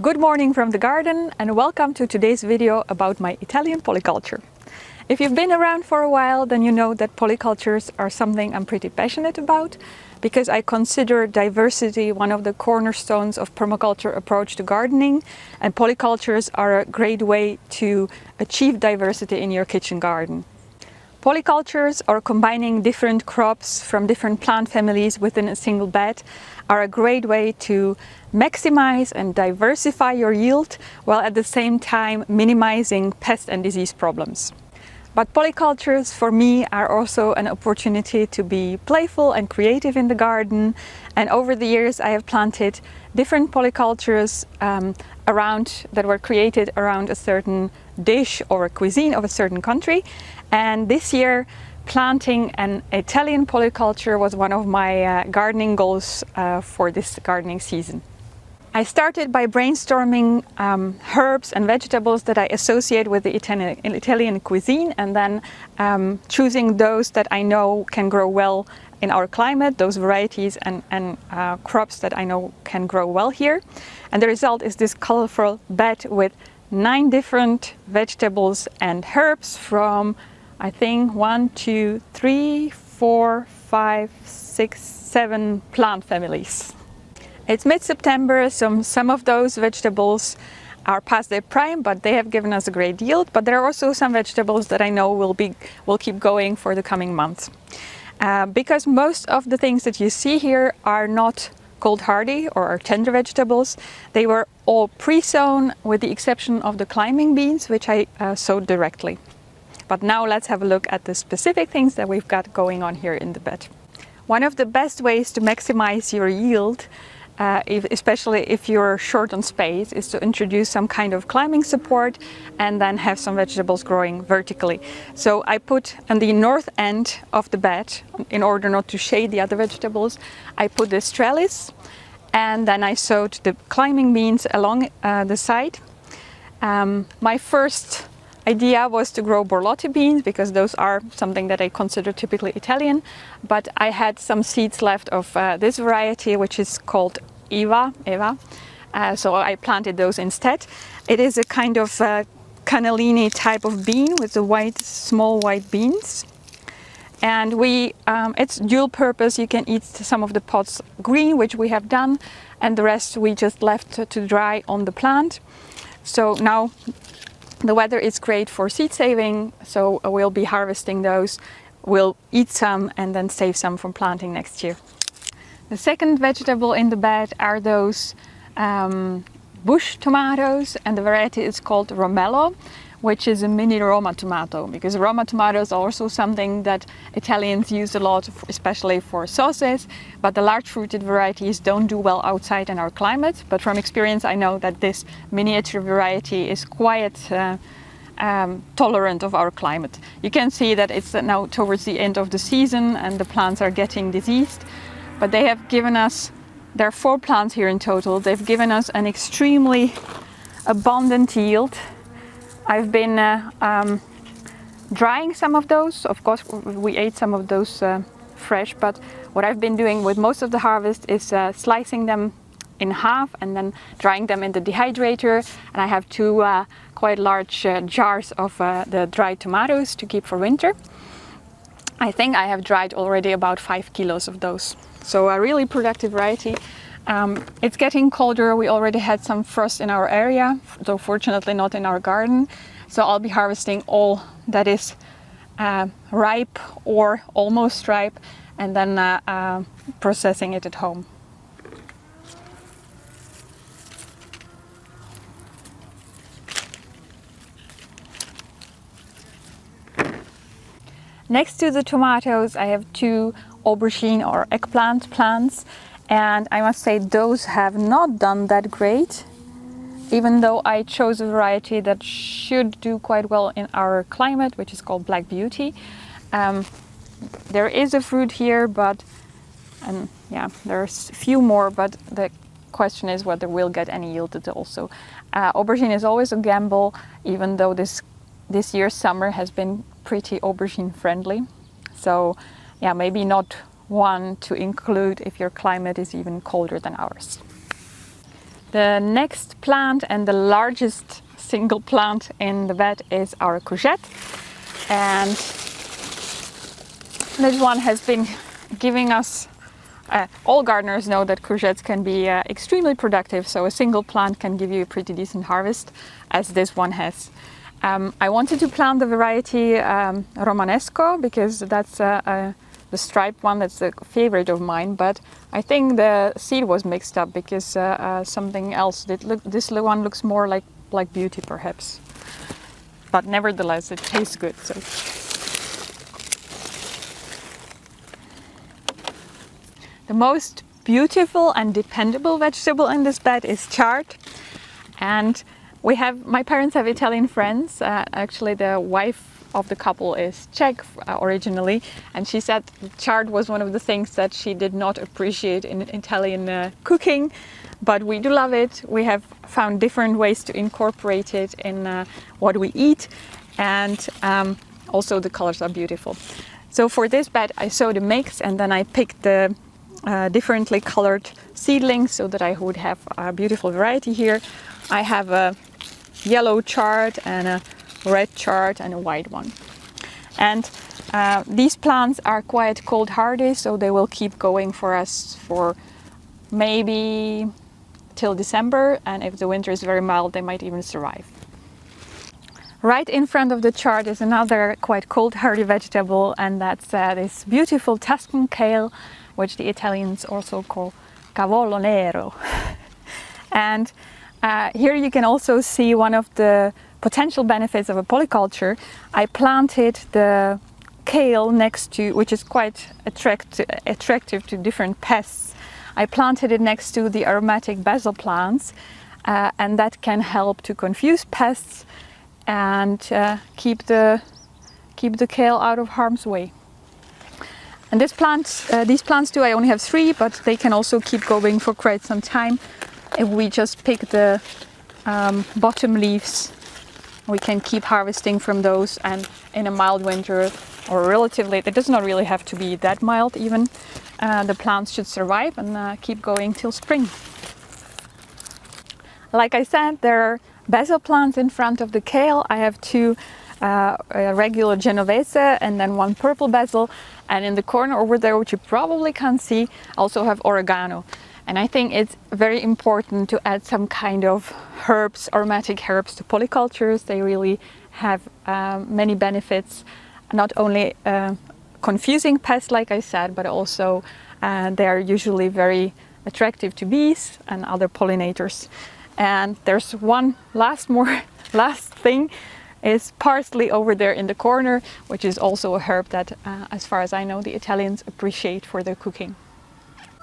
Good morning from the garden and welcome to today's video about my Italian polyculture. If you've been around for a while, then you know that polycultures are something I'm pretty passionate about because I consider diversity one of the cornerstones of permaculture approach to gardening, and polycultures are a great way to achieve diversity in your kitchen garden. Polycultures, or combining different crops from different plant families within a single bed, are a great way to maximize and diversify your yield while at the same time minimizing pest and disease problems. But polycultures for me are also an opportunity to be playful and creative in the garden, and over the years I have planted different polycultures that were created around a certain dish or a cuisine of a certain country. And this year, planting an Italian polyculture was one of my gardening goals for this gardening season. I started by brainstorming herbs and vegetables that I associate with the Italian cuisine, and then choosing those that I know can grow well in our climate, those varieties and crops that I know can grow well here. And the result is this colorful bed with 9 different vegetables and herbs from, I think, 1, 2, 3, 4, 5, 6, 7 plant families. It's mid-September, so some of those vegetables are past their prime, but they have given us a great yield. But there are also some vegetables that I know will keep going for the coming months. Because most of the things that you see here are not cold hardy or are tender vegetables, they were all pre-sown with the exception of the climbing beans, which I sowed directly. But now let's have a look at the specific things that we've got going on here in the bed. One of the best ways to maximize your yield, especially if you're short on space, is to introduce some kind of climbing support and then have some vegetables growing vertically. So I put on the north end of the bed, in order not to shade the other vegetables, I put this trellis, and then I sowed the climbing beans along the side. My first idea was to grow Borlotti beans because those are something that I consider typically Italian, but I had some seeds left of this variety, which is called Eva, so I planted those instead. It is a kind of cannellini type of bean with the small white beans, and it's dual purpose. You can eat some of the pods green, which we have done, and the rest we just left to dry on the plant. So now the weather is great for seed saving, so we'll be harvesting those. We'll eat some and then save some from planting next year. The second vegetable in the bed are those bush tomatoes, and the variety is called Romello, which is a mini Roma tomato, because Roma tomatoes are also something that Italians use a lot, especially for sauces, but the large fruited varieties don't do well outside in our climate. But from experience I know that this miniature variety is quite tolerant of our climate. You can see that it's now towards the end of the season and the plants are getting diseased, but they have given us, there are 4 plants here in total, they've given us an extremely abundant yield. I've been drying some of those. Of course, we ate some of those fresh, but what I've been doing with most of the harvest is slicing them in half and then drying them in the dehydrator. And I have 2 quite large jars of the dried tomatoes to keep for winter. I think I have dried already about 5 kilos of those. So a really productive variety. It's getting colder. We already had some frost in our area, though fortunately not in our garden. So I'll be harvesting all that is ripe or almost ripe, and then processing it at home. Next to the tomatoes, I have 2 aubergine or eggplant plants. And I must say those have not done that great, even though I chose a variety that should do quite well in our climate, which is called Black Beauty. There is a fruit here, but there's a few more, but the question is whether we'll get any yield at all. So aubergine is always a gamble, even though this year's summer has been pretty aubergine friendly. So yeah, maybe not one to include if your climate is even colder than ours. The next plant and the largest single plant in the bed is our courgette, and this one has been giving us, all gardeners know that courgettes can be extremely productive, so a single plant can give you a pretty decent harvest, as this one has. I wanted to plant the variety Romanesco because that's the striped one, that's a favorite of mine, but I think the seed was mixed up because something else did look. This one looks more like beauty perhaps, but nevertheless it tastes good. So the most beautiful and dependable vegetable in this bed is chard, and my parents have Italian friends. Actually, the wife of the couple is Czech originally, and she said chard was one of the things that she did not appreciate in Italian cooking, but we do love it. We have found different ways to incorporate it in what we eat, and also the colors are beautiful. So for this bed I sowed a mix, and then I picked the differently colored seedlings so that I would have a beautiful variety here. I have a yellow chard and a red chard and a white one. And these plants are quite cold hardy, so they will keep going for us for maybe till December, and if the winter is very mild they might even survive. Right in front of the chard is another quite cold hardy vegetable, and that's this beautiful Tuscan Kale, which the Italians also call cavolo nero. And here you can also see one of the potential benefits of a polyculture. I planted the kale next to, which is quite attractive to different pests. I planted it next to the aromatic basil plants, and that can help to confuse pests and keep the kale out of harm's way. And these plants too, I only have 3, but they can also keep going for quite some time. If we just pick the bottom leaves, we can keep harvesting from those, and in a mild winter, or relatively, it does not really have to be that mild even, the plants should survive and keep going till spring. Like I said, there are basil plants in front of the kale. I have 2 regular Genovese and then 1 purple basil, and in the corner over there, which you probably can't see, I also have oregano. And I think it's very important to add some kind of herbs, aromatic herbs to polycultures. They really have many benefits, not only confusing pests like I said, but also they are usually very attractive to bees and other pollinators. And there's one last thing, is parsley over there in the corner, which is also a herb that as far as I know the Italians appreciate for their cooking.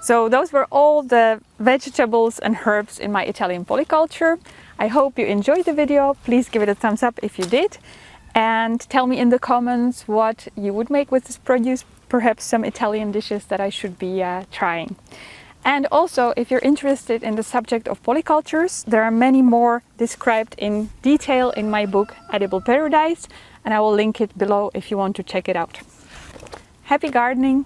So those were all the vegetables and herbs in my Italian polyculture. I hope you enjoyed the video. Please give it a thumbs up if you did, and tell me in the comments what you would make with this produce, perhaps some Italian dishes that I should be trying. And also, if you're interested in the subject of polycultures, there are many more described in detail in my book Edible Paradise, and I will link it below if you want to check it out. Happy gardening!